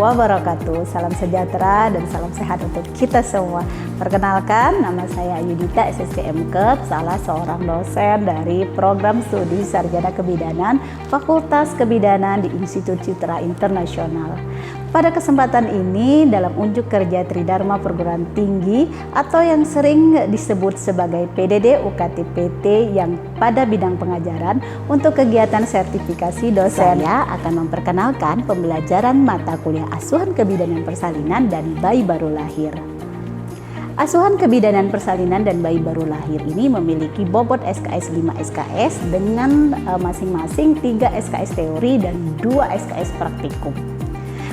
wabarakatuh. Salam sejahtera dan salam sehat untuk kita semua. Perkenalkan, nama saya Ayudita SSC MKEP, salah seorang dosen dari program studi Sarjana Kebidanan Fakultas Kebidanan di Institut Citra Internasional. Pada kesempatan ini, dalam unjuk kerja Tridharma Perguruan Tinggi atau yang sering disebut sebagai PDD UKT-PT yang pada bidang pengajaran untuk kegiatan sertifikasi dosen, saya akan memperkenalkan pembelajaran mata kuliah Asuhan Kebidanan Persalinan dan Bayi Baru Lahir. Asuhan Kebidanan Persalinan dan Bayi Baru Lahir ini memiliki bobot SKS 5 SKS dengan masing-masing 3 SKS teori dan 2 SKS praktikum.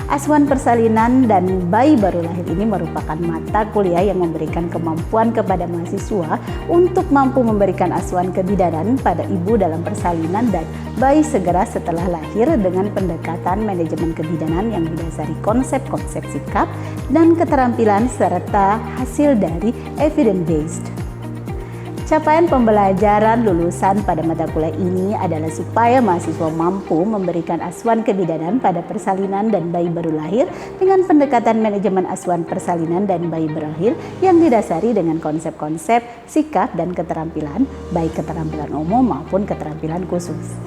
Asuhan persalinan dan bayi baru lahir ini merupakan mata kuliah yang memberikan kemampuan kepada mahasiswa untuk mampu memberikan asuhan kebidanan pada ibu dalam persalinan dan bayi segera setelah lahir dengan pendekatan manajemen kebidanan yang didasari konsep-konsep sikap dan keterampilan serta hasil dari evidence-based. Capaian pembelajaran lulusan pada mata kuliah ini adalah supaya mahasiswa mampu memberikan asuhan kebidanan pada persalinan dan bayi baru lahir dengan pendekatan manajemen asuhan persalinan dan bayi baru lahir yang didasari dengan konsep-konsep, sikap, dan keterampilan, baik keterampilan umum maupun keterampilan khusus.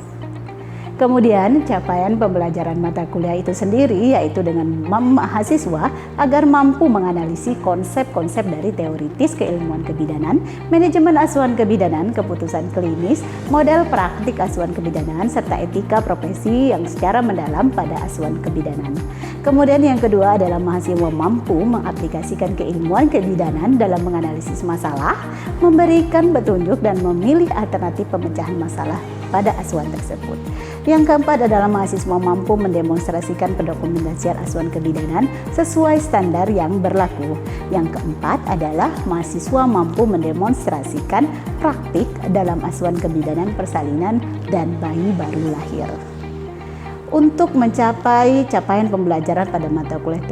Kemudian capaian pembelajaran mata kuliah itu sendiri yaitu dengan mahasiswa agar mampu menganalisis konsep-konsep dari teoritis keilmuan kebidanan, manajemen asuhan kebidanan, keputusan klinis, model praktik asuhan kebidanan, serta etika profesi yang secara mendalam pada asuhan kebidanan. Kemudian yang kedua adalah mahasiswa mampu mengaplikasikan keilmuan kebidanan dalam menganalisis masalah, memberikan petunjuk dan memilih alternatif pemecahan masalah pada asuhan tersebut. Yang keempat adalah mahasiswa mampu mendemonstrasikan pendokumentasian asuhan kebidanan sesuai standar yang berlaku. Yang keempat adalah mahasiswa mampu mendemonstrasikan praktik dalam asuhan kebidanan persalinan dan bayi baru lahir. Untuk mencapai capaian pembelajaran pada mata kuliah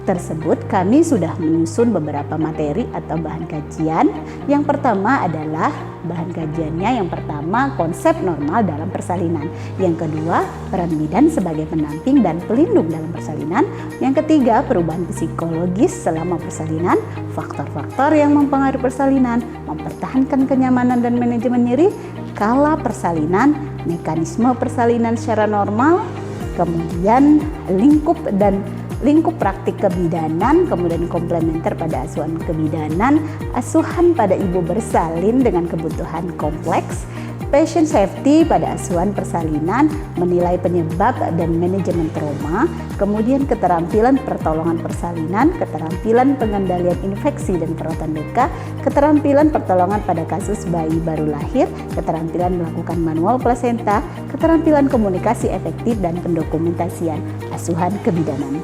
tersebut, kami sudah menyusun beberapa materi atau bahan kajian. Yang pertama adalah bahan kajiannya, yang pertama konsep normal dalam persalinan, yang kedua peran bidan sebagai pendamping dan pelindung dalam persalinan, yang ketiga perubahan psikologis selama persalinan, faktor-faktor yang mempengaruhi persalinan, mempertahankan kenyamanan dan manajemen nyeri kala persalinan, mekanisme persalinan secara normal, kemudian lingkup praktik kebidanan, kemudian komplementer pada asuhan kebidanan, asuhan pada ibu bersalin dengan kebutuhan kompleks, patient safety pada asuhan persalinan, menilai penyebab dan manajemen trauma, kemudian keterampilan pertolongan persalinan, keterampilan pengendalian infeksi dan perawatan luka, keterampilan pertolongan pada kasus bayi baru lahir, keterampilan melakukan manual plasenta, keterampilan komunikasi efektif dan pendokumentasian asuhan kebidanan.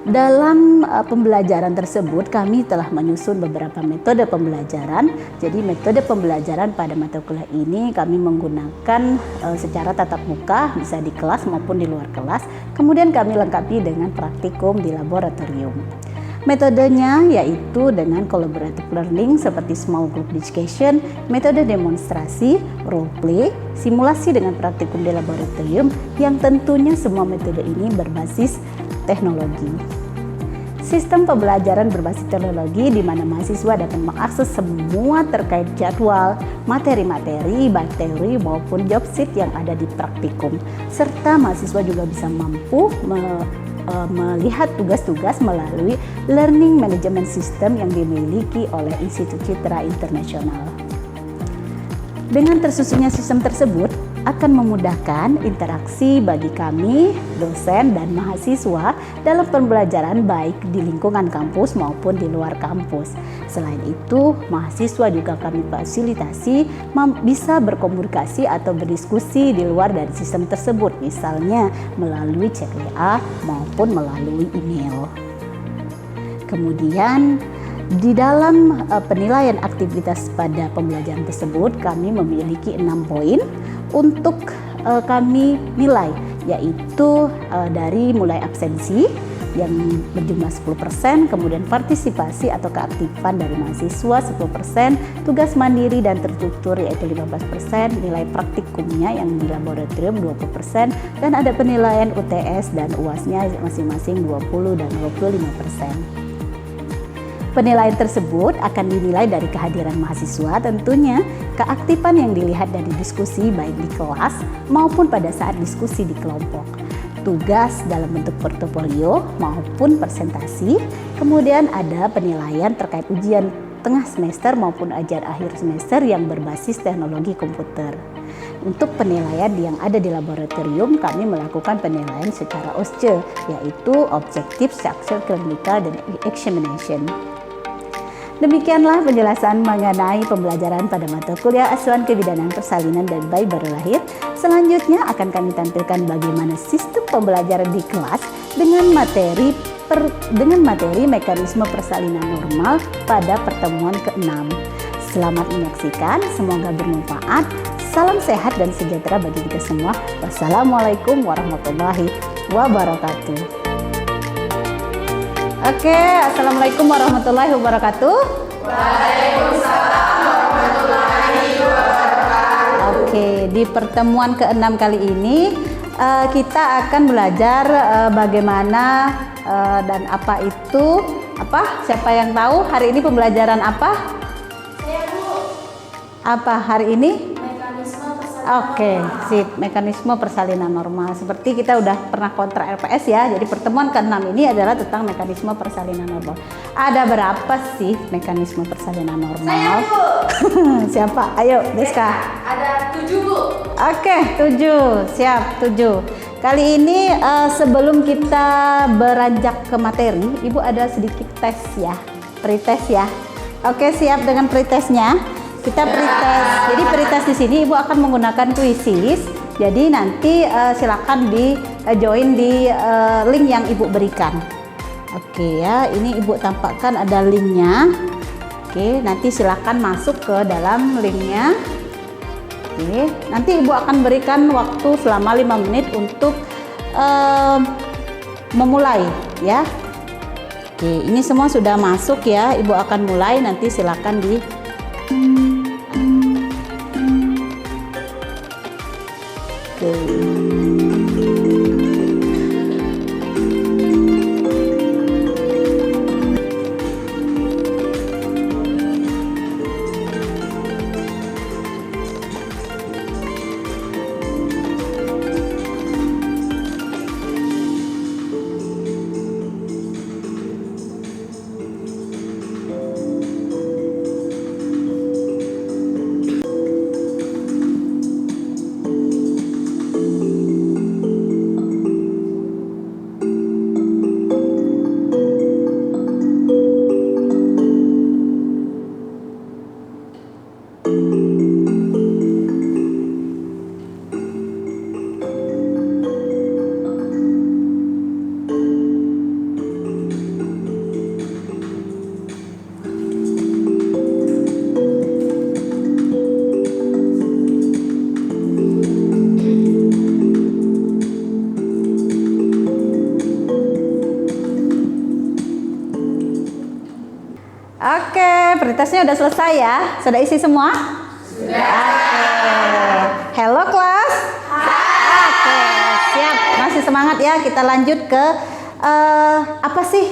Dalam pembelajaran tersebut kami telah menyusun beberapa metode pembelajaran. Jadi metode pembelajaran pada mata kuliah ini kami menggunakan secara tatap muka, bisa di kelas maupun di luar kelas. Kemudian kami lengkapi dengan praktikum di laboratorium. Metodenya yaitu dengan collaborative learning seperti small group discussion, metode demonstrasi, role play, simulasi dengan praktikum di laboratorium yang tentunya semua metode ini berbasis teknologi. Sistem pembelajaran berbasis teknologi di mana mahasiswa dapat mengakses semua terkait jadwal, materi-materi, baik teori maupun job sheet yang ada di praktikum. Serta mahasiswa juga bisa mampu melihat tugas-tugas melalui learning management system yang dimiliki oleh Institut Citra Internasional. Dengan tersusunnya sistem tersebut akan memudahkan interaksi bagi kami, dosen dan mahasiswa dalam pembelajaran baik di lingkungan kampus maupun di luar kampus. Selain itu, mahasiswa juga kami fasilitasi bisa berkomunikasi atau berdiskusi di luar dari sistem tersebut, misalnya melalui chat WA maupun melalui email. Kemudian, di dalam penilaian aktivitas pada pembelajaran tersebut, kami memiliki 6 poin untuk kami nilai, yaitu dari mulai absensi, yang berjumlah 10%, kemudian partisipasi atau keaktifan dari mahasiswa 10%, tugas mandiri dan terstruktur yaitu 15%, nilai praktikumnya yang di laboratorium 20%, dan ada penilaian UTS dan UAS-nya masing-masing 20 dan 25%. Penilaian tersebut akan dinilai dari kehadiran mahasiswa, tentunya keaktifan yang dilihat dari diskusi baik di kelas maupun pada saat diskusi di kelompok, tugas dalam bentuk portofolio maupun presentasi, kemudian ada penilaian terkait ujian tengah semester maupun ujian akhir semester yang berbasis teknologi komputer. Untuk penilaian yang ada di laboratorium, kami melakukan penilaian secara OSCE, yaitu Objective Structure Clinical dan Examination. Demikianlah penjelasan mengenai pembelajaran pada mata kuliah Asuhan Kebidanan Persalinan dan Bayi Baru Lahir. Selanjutnya akan kami tampilkan bagaimana sistem pembelajaran di kelas dengan materi mekanisme persalinan normal pada pertemuan ke-6. Selamat menyaksikan, semoga bermanfaat. Salam sehat dan sejahtera bagi kita semua. Wassalamualaikum warahmatullahi wabarakatuh. Oke, assalamualaikum warahmatullahi wabarakatuh. Waalaikumsalam warahmatullahi wabarakatuh. Oke, di pertemuan ke-6 kali ini kita akan belajar bagaimana dan apa itu Siapa yang tahu hari ini pembelajaran apa? Saya, Bu. Apa hari ini? Mekanisme persalinan. Oke, sip. Mekanisme persalinan normal. Seperti kita udah pernah kontra LPS ya. Jadi pertemuan ke-6 ini adalah tentang mekanisme persalinan normal. Ada berapa sih mekanisme persalinan normal? Saya, Bu. Siapa? Ayo, Deska. Ada 7, Bu. Oke, 7. Siap, 7. Kali ini sebelum kita beranjak ke materi, Ibu ada sedikit tes ya. Pretest ya. Oke, siap dengan pretestnya. Kita pretest. Jadi pretest di sini Ibu akan menggunakan Quizzes. Jadi nanti silakan di join di link yang Ibu berikan. Oke ya, ini Ibu tampakkan ada linknya. Oke, nanti silakan masuk ke dalam linknya. Oke, nanti Ibu akan berikan waktu selama 5 menit untuk memulai ya. Oke, ini semua sudah masuk ya. Ibu akan mulai, nanti silakan di pretestnya udah selesai ya? Sudah isi semua? Sudah. Oke. Hello kelas? Oke, siap. Masih semangat ya? Kita lanjut ke apa sih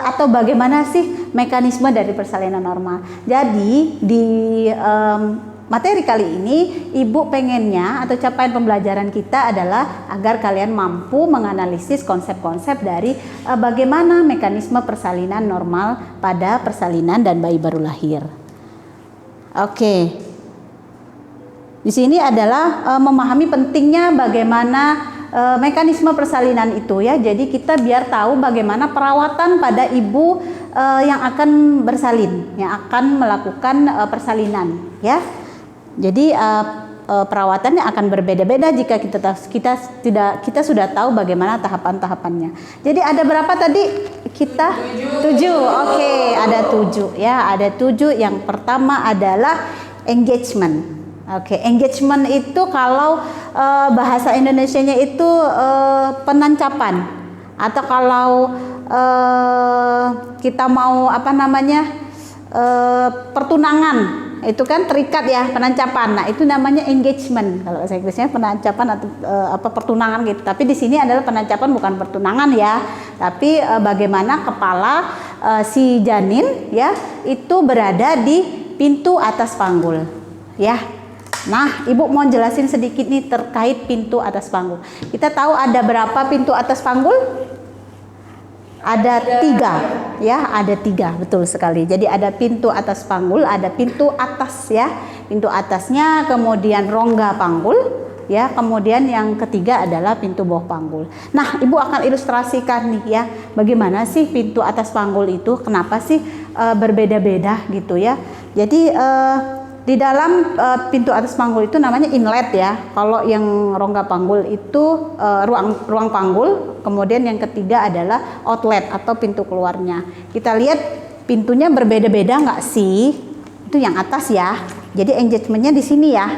atau bagaimana sih mekanisme dari persalinan normal. Jadi di materi kali ini Ibu pengennya atau capaian pembelajaran kita adalah agar kalian mampu menganalisis konsep-konsep dari bagaimana mekanisme persalinan normal pada persalinan dan bayi baru lahir. Oke. Di sini adalah memahami pentingnya bagaimana mekanisme persalinan itu ya. Jadi kita biar tahu bagaimana perawatan pada ibu yang akan bersalin, yang akan melakukan persalinan ya. Jadi perawatannya akan berbeda-beda jika kita sudah tahu bagaimana tahapan-tahapannya. Jadi ada berapa tadi kita? 7. Oke, ada 7 ya. Ada 7. Yang pertama adalah engagement. Oke, engagement itu kalau bahasa Indonesianya itu penancapan. Atau kalau kita mau pertunangan, itu kan terikat ya, penancapan. Nah, itu namanya engagement. Kalau bahasa Inggrisnya penancapan atau pertunangan gitu. Tapi di sini adalah penancapan, bukan pertunangan ya. Tapi bagaimana kepala si janin ya itu berada di pintu atas panggul ya. Nah, Ibu mau jelasin sedikit nih terkait pintu atas panggul. Kita tahu ada berapa pintu atas panggul? Ada 3 ya, ada 3, betul sekali. Jadi ada pintu atas panggul, ada pintu atas ya, pintu atasnya, kemudian rongga panggul ya, kemudian yang ketiga adalah pintu bawah panggul. Nah, Ibu akan ilustrasikan nih ya, bagaimana sih pintu atas panggul itu, kenapa sih berbeda-beda gitu ya. Jadi di dalam pintu atas panggul itu namanya inlet ya. Kalau yang rongga panggul itu ruang panggul. Kemudian yang ketiga adalah outlet atau pintu keluarnya. Kita lihat pintunya berbeda-beda nggak sih? Itu yang atas ya. Jadi engagementnya di sini ya.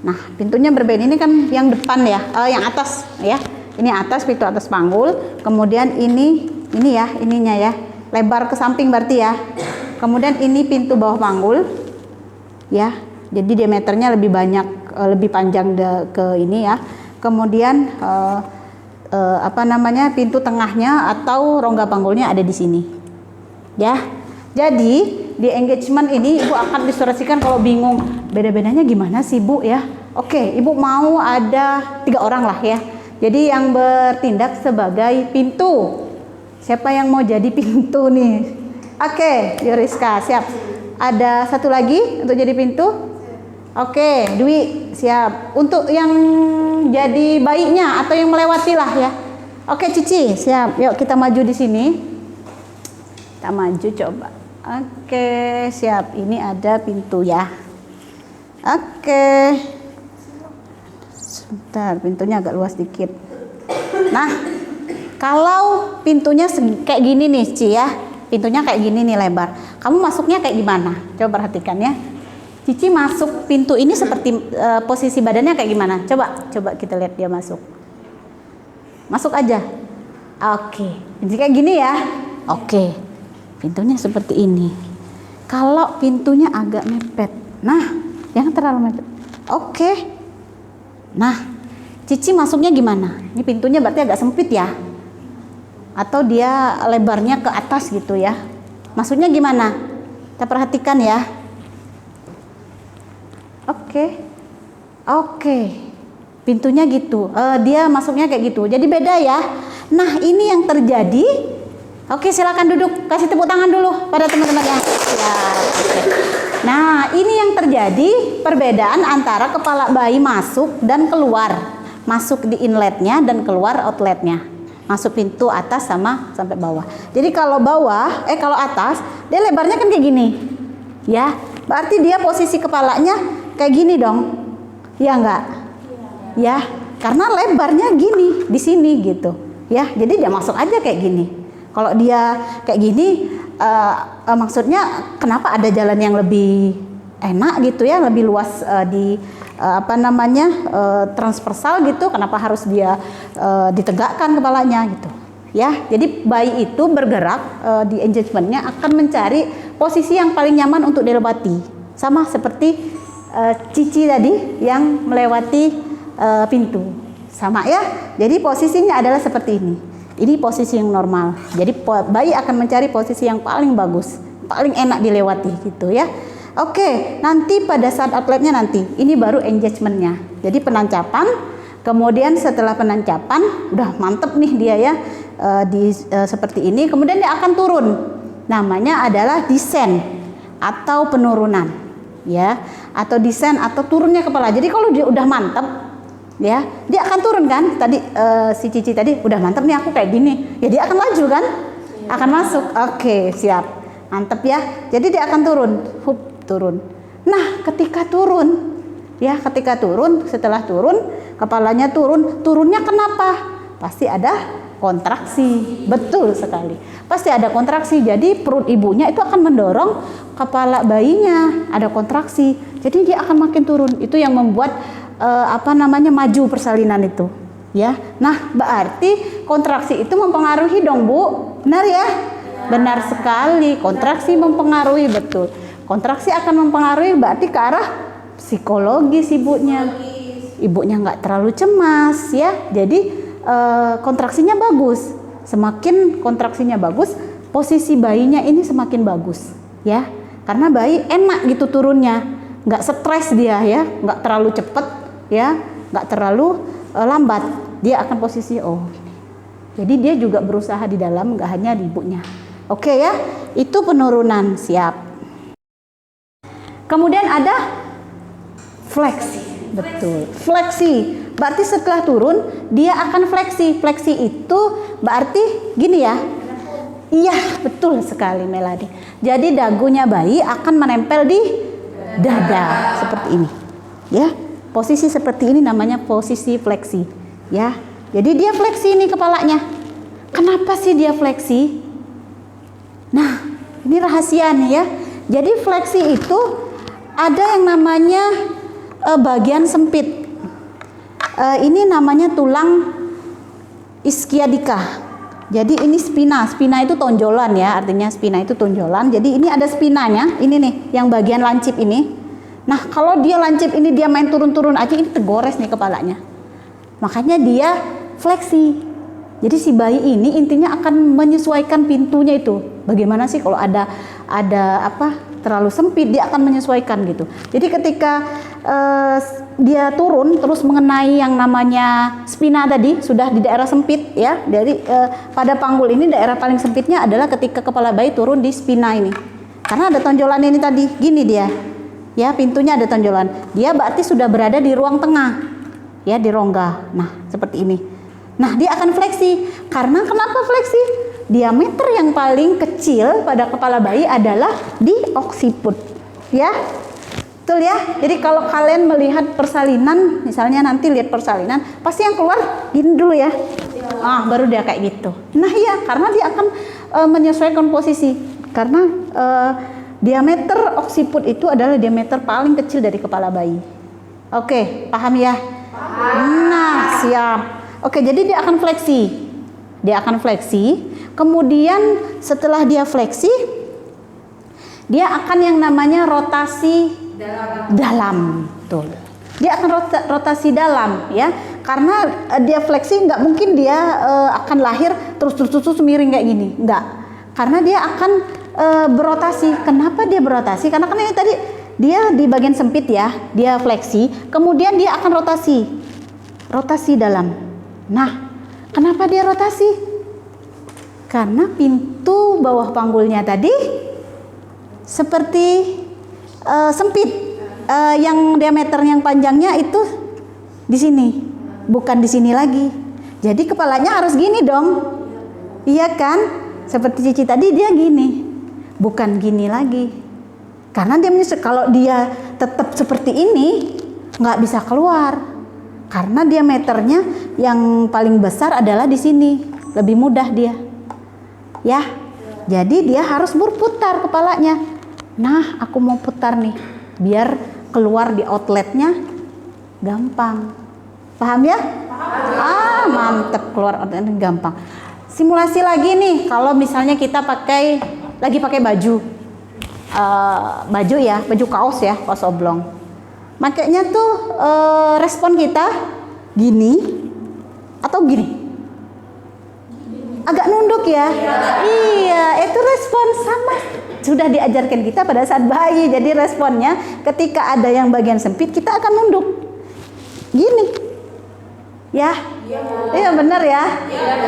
Nah, pintunya berbeda. Ini kan yang depan ya, yang atas ya. Ini atas, pintu atas panggul. Kemudian ini ya, ininya ya. Lebar ke samping berarti ya. Kemudian ini pintu bawah panggul. Ya, jadi diameternya lebih banyak, lebih panjang ke ini ya. Kemudian pintu tengahnya atau rongga panggulnya ada di sini. Ya, jadi di engagement ini Ibu akan disurasikan kalau bingung beda-bedanya gimana sih Bu ya. Oke, Ibu mau ada 3 orang lah ya. Jadi yang bertindak sebagai pintu. Siapa yang mau jadi pintu nih? Oke, Yuriska siap. Ada satu lagi untuk jadi pintu? Oke, Dwi siap. Untuk yang jadi bayinya atau yang melewati lah ya. Oke, Cici siap. Yuk kita maju di sini. Kita maju coba. Oke, siap. Ini ada pintu ya. Oke. Sebentar, pintunya agak luas dikit. Nah, kalau pintunya kayak gini nih, Ci ya. Pintunya kayak gini nih lebar. Kamu masuknya kayak gimana? Coba perhatikan ya. Cici masuk pintu ini seperti posisi badannya kayak gimana? Coba kita lihat dia masuk. Masuk aja. Oke. Jadi kayak gini ya. Oke. Pintunya seperti ini. Kalau pintunya agak mepet. Nah, jangan terlalu mepet. Oke. Nah, Cici masuknya gimana? Ini pintunya berarti agak sempit ya. Atau dia lebarnya ke atas gitu ya. Masuknya gimana? Kita perhatikan ya. Oke. Pintunya gitu. Dia masuknya kayak gitu. Jadi beda ya. Nah, ini yang terjadi. Oke, silakan duduk. Kasih tepuk tangan dulu pada teman-temannya. Ya, oke. Nah, ini yang terjadi perbedaan antara kepala bayi masuk dan keluar. Masuk di inletnya dan keluar outletnya. Masuk pintu atas sama sampai bawah. Jadi kalau kalau atas, dia lebarnya kan kayak gini. Ya, berarti dia posisi kepalanya kayak gini dong. Ya enggak? Ya, karena lebarnya gini di sini gitu. Ya, jadi dia masuk aja kayak gini. Kalau dia kayak gini, maksudnya kenapa ada jalan yang lebih enak gitu ya, lebih luas transversal gitu, kenapa harus dia ditegakkan kepalanya gitu ya. Jadi bayi itu bergerak di engagementnya akan mencari posisi yang paling nyaman untuk dilewati, sama seperti Cici tadi yang melewati pintu, sama ya. Jadi posisinya adalah seperti ini posisi yang normal. Jadi bayi akan mencari posisi yang paling bagus, paling enak dilewati gitu ya. Oke, nanti pada saat outletnya nanti, ini baru engagementnya. Jadi penancapan, kemudian setelah penancapan, udah mantep nih dia ya, seperti ini. Kemudian dia akan turun, namanya adalah descent atau penurunan, ya, atau descent atau turunnya kepala. Jadi kalau dia udah mantep, ya, dia akan turun kan. Tadi si Cici tadi udah mantep nih aku kayak gini, ya dia akan maju kan, akan masuk. Oke, siap, mantep ya. Jadi dia akan turun. Turun. Nah, ketika turun, setelah turun, kepalanya turunnya kenapa? Pasti ada kontraksi, betul sekali. Pasti ada kontraksi. Jadi perut ibunya itu akan mendorong kepala bayinya, ada kontraksi. Jadi dia akan makin turun. Itu yang membuat maju persalinan itu. Ya. Nah, berarti kontraksi itu mempengaruhi dong, Bu. Benar ya? Benar sekali. Kontraksi mempengaruhi, betul. Kontraksi akan mempengaruhi berarti ke arah psikologis ibunya. Ibunya nggak terlalu cemas ya. Jadi kontraksinya bagus. Semakin kontraksinya bagus, posisi bayinya ini semakin bagus ya. Karena bayi enak gitu turunnya, nggak stres dia ya, nggak terlalu cepet ya, nggak terlalu lambat. Dia akan posisi jadi dia juga berusaha di dalam, nggak hanya di ibunya. Oke ya, itu penurunan, siap. Kemudian ada fleksi, betul. Fleksi, berarti setelah turun dia akan fleksi. Fleksi itu berarti gini ya. Iya, betul sekali Melody. Jadi dagunya bayi akan menempel di dada seperti ini. Ya, posisi seperti ini namanya posisi fleksi. Ya, jadi dia fleksi nih kepalanya. Kenapa sih dia fleksi? Nah, ini rahasia nih ya. Jadi fleksi itu ada yang namanya bagian sempit. Ini namanya tulang ischiadica. Jadi ini spina. Spina itu tonjolan ya, artinya spina itu tonjolan. Jadi ini ada spinanya. Ini nih, yang bagian lancip ini. Nah, kalau dia lancip ini dia main turun-turun aja, ini tergores nih kepalanya. Makanya dia fleksi. Jadi si bayi ini intinya akan menyesuaikan pintunya itu. Bagaimana sih kalau ada terlalu sempit, dia akan menyesuaikan gitu. Jadi ketika dia turun terus mengenai yang namanya spina tadi, sudah di daerah sempit ya. Dari pada panggul ini daerah paling sempitnya adalah ketika kepala bayi turun di spina ini. Karena ada tonjolan ini tadi, gini dia. Ya, pintunya ada tonjolan. Dia berarti sudah berada di ruang tengah. Ya, di rongga. Nah, seperti ini. Nah, dia akan fleksi. Karena kenapa fleksi? Diameter yang paling kecil pada kepala bayi adalah di oksiput. Ya, betul ya. Jadi kalau kalian melihat persalinan, misalnya nanti lihat persalinan, pasti yang keluar gini dulu ya. Baru dia kayak gitu. Nah, iya, karena dia akan menyesuaikan posisi. Karena diameter oksiput itu adalah diameter paling kecil dari kepala bayi. Oke, paham ya? Nah, siap. Oke, jadi dia akan fleksi. Dia akan fleksi. Kemudian setelah dia fleksi, dia akan yang namanya rotasi dalam. Betul. Dia akan rotasi dalam ya. Karena dia fleksi nggak mungkin dia akan lahir terus miring kayak gini. Nggak. Karena dia akan berotasi. Kenapa dia berotasi? Karena kan ini tadi dia di bagian sempit ya. Dia fleksi. Kemudian dia akan rotasi. Rotasi dalam. Nah, kenapa dia rotasi? Karena pintu bawah panggulnya tadi seperti sempit. Yang diameter yang panjangnya itu di sini, bukan di sini lagi. Jadi kepalanya harus gini dong. Iya kan? Seperti Cici tadi dia gini. Bukan gini lagi. Karena dia kalau dia tetap seperti ini nggak bisa keluar. Karena diameternya yang paling besar adalah di sini, lebih mudah dia, ya. Jadi dia harus berputar kepalanya. Nah, aku mau putar nih, biar keluar di outletnya gampang. Paham ya? Paham. Mantep, keluar outletnya gampang. Simulasi lagi nih, kalau misalnya kita lagi pakai baju, baju kaos ya, kaos oblong. Makanya tuh respon kita gini atau gini, agak nunduk ya. Iya, itu respon sama sudah diajarkan kita pada saat bayi. Jadi responnya ketika ada yang bagian sempit kita akan nunduk gini ya. Iya benar ya.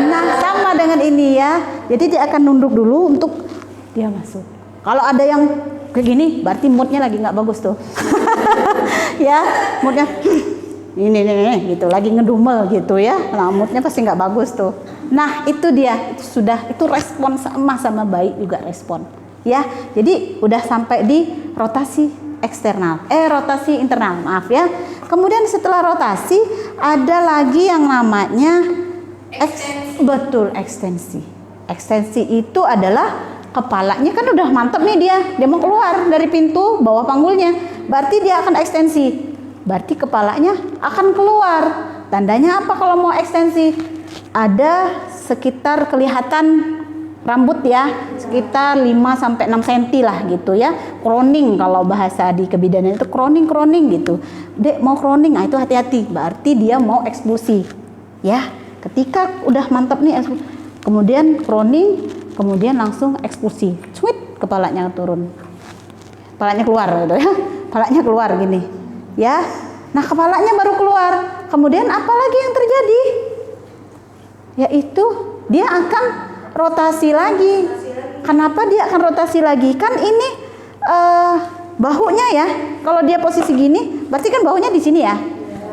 Nah, sama dengan ini ya. Jadi dia akan nunduk dulu untuk dia masuk. Kalau ada yang kayak gini, berarti moodnya lagi nggak bagus tuh. Ya, moodnya ini gitu, lagi ngedumel gitu ya. Nah, moodnya pasti nggak bagus tuh. Nah, itu dia, itu respon sama bayi juga respon. Ya, jadi udah sampai di rotasi eksternal, rotasi internal, maaf ya. Kemudian setelah rotasi ada lagi yang namanya ekstensi. Ekstensi itu adalah kepalanya kan udah mantep nih dia mau keluar dari pintu bawah panggulnya, berarti dia akan ekstensi, berarti kepalanya akan keluar. tandanya apa kalau mau ekstensi? Ada sekitar kelihatan rambut ya, sekitar 5 sampai 6 cm lah gitu ya. Kroning kalau bahasa di kebidanan itu kroning gitu. Dek mau kroning, nah itu hati-hati, berarti dia mau eksklusi. Ya, ketika udah mantap nih, kemudian kroning, kemudian langsung eksklusi. Sweet, kepalanya turun. Kepalanya keluar gitu ya. Kepalanya keluar gini. Ya. Nah, kepalanya baru keluar. Kemudian apa lagi yang terjadi? Yaitu dia akan rotasi lagi. Kenapa dia akan rotasi lagi? Kan ini bahunya ya. Kalau dia posisi gini, berarti kan bahunya di sini ya.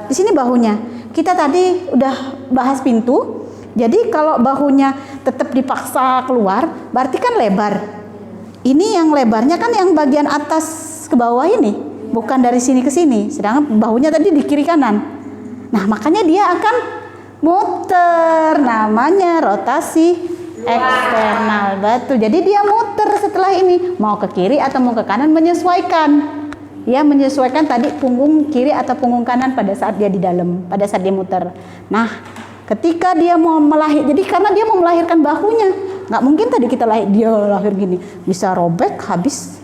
Di sini bahunya. Kita tadi udah bahas pintu. Jadi kalau bahunya tetap dipaksa keluar, berarti kan lebar. Ini yang lebarnya kan yang bagian atas ke bawah ini, bukan dari sini ke sini. Sedangkan bahunya tadi di kiri kanan. Nah, makanya dia akan muter, namanya rotasi eksternal, betul. Jadi dia muter setelah ini, mau ke kiri atau mau ke kanan, menyesuaikan. Ya, menyesuaikan tadi punggung kiri atau punggung kanan pada saat dia di dalam, pada saat dia muter. Nah, ketika dia mau melahir, jadi karena dia mau melahirkan bahunya, nggak mungkin tadi kita dia lahir gini, bisa robek habis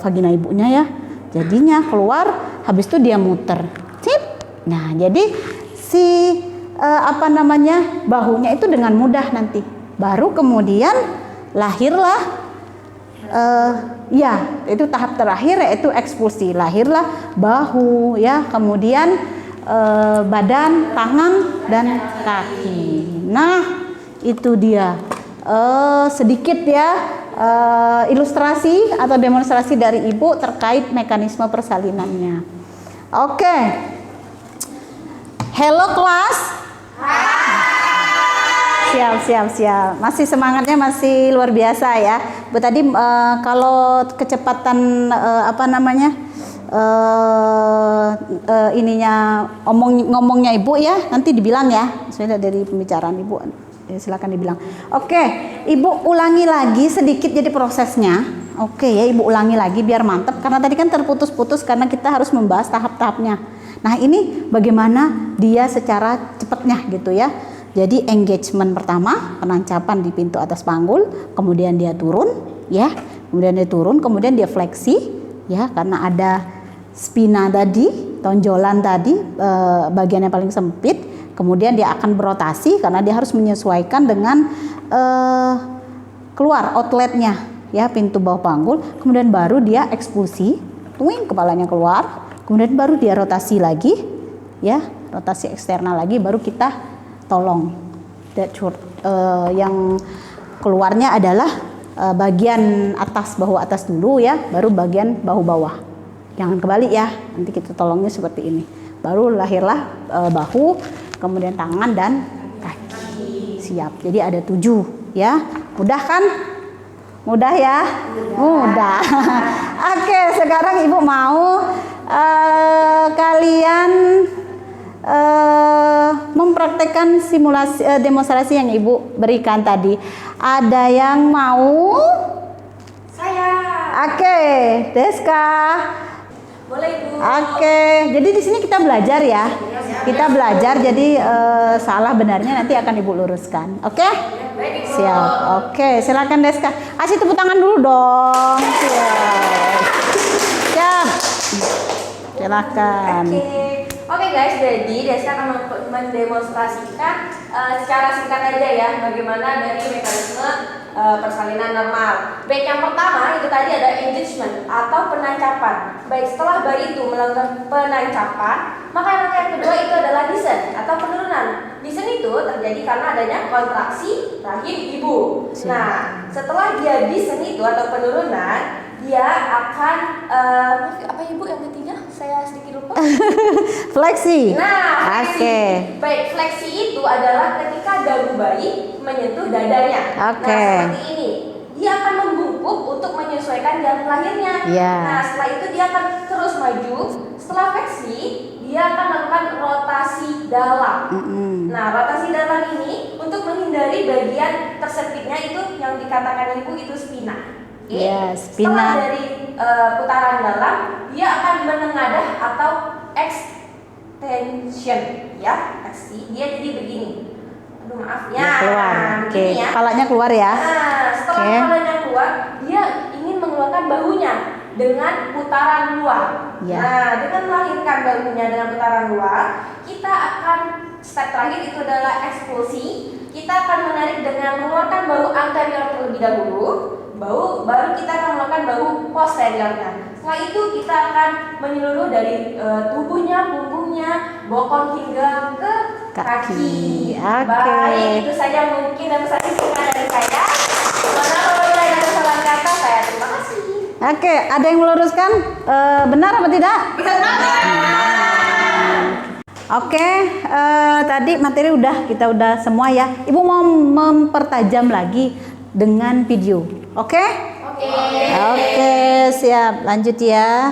vagina ibunya ya. Jadinya keluar, habis itu dia muter. Sip. Nah, jadi si bahunya itu dengan mudah nanti. Baru kemudian lahirlah ya, itu tahap terakhir yaitu ekspulsi. Lahirlah bahu ya, kemudian badan, tangan dan kaki. Nah, itu dia sedikit ya ilustrasi atau demonstrasi dari ibu terkait mekanisme persalinannya. Oke. Hello kelas. Siap. Masih semangatnya masih luar biasa ya. Bu tadi kalau kecepatan ngomongnya ibu ya, nanti dibilang ya. Sudah dari pembicaraan ibu, silakan dibilang. Oke, ibu ulangi lagi sedikit jadi prosesnya. Oke ya, ibu ulangi lagi biar mantap. Karena tadi kan terputus-putus karena kita harus membahas tahap-tahapnya. Nah, ini bagaimana dia secara cepatnya gitu ya. Jadi engagement pertama, penancapan di pintu atas panggul, kemudian dia turun, ya, kemudian dia fleksi, ya, karena ada spina tadi, tonjolan tadi, bagian yang paling sempit, kemudian dia akan berotasi karena dia harus menyesuaikan dengan keluar outletnya, ya, pintu bawah panggul, kemudian baru dia ekspulsi, tuing, kepalanya keluar, kemudian baru dia rotasi lagi, ya, rotasi eksternal lagi, baru kita tolong. Yang keluarnya adalah bagian atas, bahu atas dulu ya, baru bagian bahu bawah. Jangan kebalik ya, nanti kita tolongnya seperti ini. Baru lahirlah bahu, kemudian tangan dan kaki. Siap. Jadi ada 7 ya. Mudah kan? Mudah ya? Mudah. Oke, sekarang ibu mau kalian mempraktekkan simulasi demonstrasi yang ibu berikan tadi. Ada yang mau? Saya. Oke, Deska. Boleh ibu. Oke, jadi di sini kita belajar ya. Kita belajar, jadi salah benarnya nanti akan ibu luruskan. Oke? Baik, ibu. Siap. Oke, silakan Deska. Kasih tepuk tangan dulu dong. Siap. Silakan. Oke guys, jadi Deska akan mendemonstrasikan secara singkat aja ya bagaimana dari mekanisme persalinan normal. Baik, yang pertama itu tadi ada engagement atau penancapan. Baik, setelah bayi itu melakukan penancapan, maka yang kedua itu adalah descent atau penurunan. Descent itu terjadi karena adanya kontraksi rahim ibu. Nah, setelah dia descent itu atau penurunan, dia akan apa ibu yang ketiga? Saya sedikit lupa. Fleksi. Nah, fleksi. Oke. Baik, fleksi itu adalah ketika dagu bayi menyentuh dadanya. Oke. Nah, seperti ini. Dia akan membungkuk untuk menyesuaikan jalan lahirnya. Yeah. Nah, setelah itu dia akan terus maju. Setelah fleksi, dia akan melakukan rotasi dalam. Nah, rotasi dalam ini untuk menghindari bagian tersepitnya itu yang dikatakan ibu itu spina. Yes, Setelah spina. dari putaran dalam, dia akan menengadah atau extension. ya, kasih dia jadi begini. Aduh maaf ya. Ya, keluar. Oke, begini ya. kepalanya keluar ya. Nah, setelah Oke. kepalanya keluar, dia ingin mengeluarkan bahunya dengan putaran luar. Ya. Nah, dengan melahirkan bahunya dengan putaran luar, kita akan step terakhir itu adalah ekspulsi. Kita akan menarik dengan mengeluarkan bahu anterior terlebih dahulu, baru kita akan melakukan bahu posteriornya. Setelah itu kita akan menyeluruh dari tubuhnya, punggungnya, bokong hingga ke kaki. Oke. Baik, itu saja mungkin presentasi singkat dari saya. Mana kalau ada kesalahan kata, saya terima kasih. Oke, ada yang meluruskan? Benar apa tidak? Oke, tadi materi kita udah semua ya. Ibu mau mempertajam lagi dengan video. Oke? Oke, siap. Lanjut ya.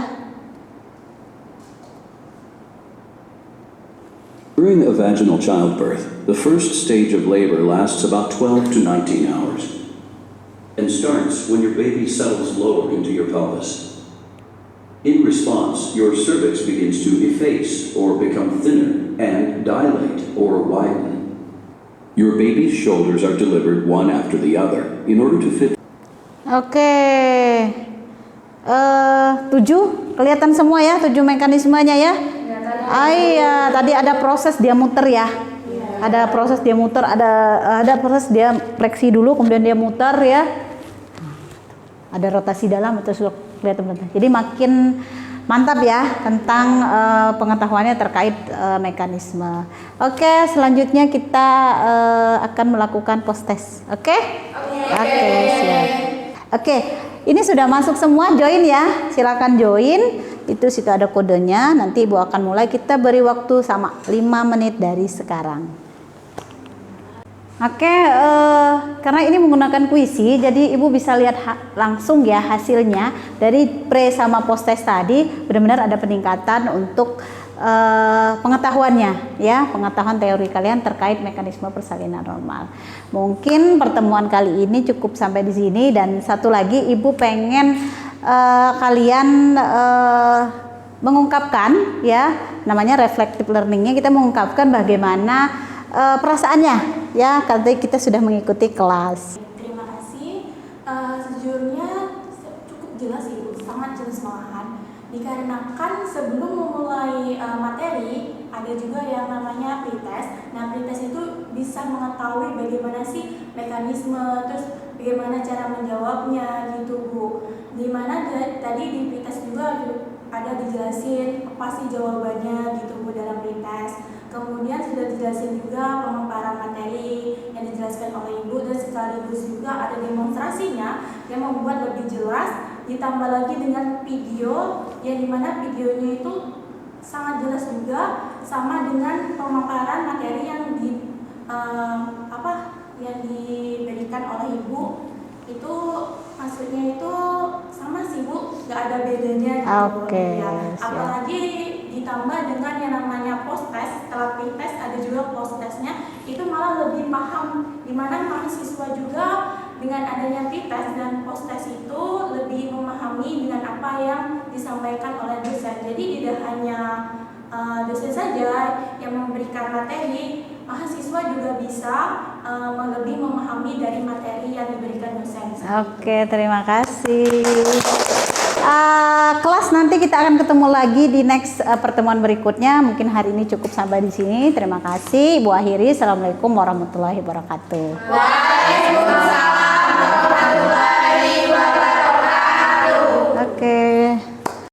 During a vaginal childbirth, the first stage of labor lasts about 12 to 19 hours and starts when your baby settles lower into your pelvis. In response, your cervix begins to efface or become thinner and dilate or widen. Your baby's shoulders are delivered one after the other in order to fit. Oke. 7 kelihatan semua ya, 7 mekanismenya ya. Iya, tadi ada proses dia muter ya. Ada proses dia muter, ada proses dia fleksi dulu kemudian dia muter ya. Ada rotasi dalam atau kelihatan. Jadi makin mantap ya tentang pengetahuannya terkait mekanisme. Oke, selanjutnya kita akan melakukan post test. Oke, siap. Oke, ini sudah masuk semua, join ya. Silakan join. Itu situ ada kodenya. Nanti Ibu akan mulai. Kita beri waktu sama 5 menit dari sekarang. Oke, karena ini menggunakan kuisi, jadi Ibu bisa lihat langsung ya hasilnya dari pre sama post test tadi. Benar-benar ada peningkatan untuk pengetahuannya ya, pengetahuan teori kalian terkait mekanisme persalinan normal. Mungkin pertemuan kali ini cukup sampai di sini, dan satu lagi Ibu pengen kalian mengungkapkan ya, namanya reflective learningnya, kita mengungkapkan bagaimana perasaannya ya, karena kita sudah mengikuti kelas. Terima kasih. Sejujurnya cukup jelas Ibu, sangat jelas malahan. Dikarenakan sebelum memulai materi ada juga yang namanya pretest. Nah, pretest itu bisa mengetahui bagaimana sih mekanisme, terus bagaimana cara menjawabnya gitu Bu. Dimana tadi di pretest juga ada dijelasin apa sih jawabannya gitu Bu dalam pretest. Kemudian sudah dijelasin juga pemaparan materi yang dijelaskan oleh Ibu, dan sekaligus juga ada demonstrasinya yang membuat lebih jelas, ditambah lagi dengan video yang dimana videonya itu sangat jelas juga, sama dengan pemaparan materi yang yang diberikan oleh Ibu. Itu maksudnya itu sama sih Bu, nggak ada bedanya gitu. Oke, Ya. siap. Apalagi ditambah dengan yang namanya post test, setelah pre-test ada juga post testnya, itu malah lebih paham, dimana mahasiswa juga dengan adanya pre-test dan post test itu lebih memahami dengan apa yang disampaikan oleh dosen. Jadi tidak hanya dosen saja yang memberikan materi, mahasiswa juga bisa lebih memahami dari materi yang diberikan dosen. Oke, terima kasih. Kelas nanti kita akan ketemu lagi di next pertemuan berikutnya. Mungkin hari ini cukup sampai di sini. Terima kasih. Ibu akhiri. Assalamualaikum warahmatullahi wabarakatuh. Waalaikumsalam warahmatullahi wabarakatuh. Oke.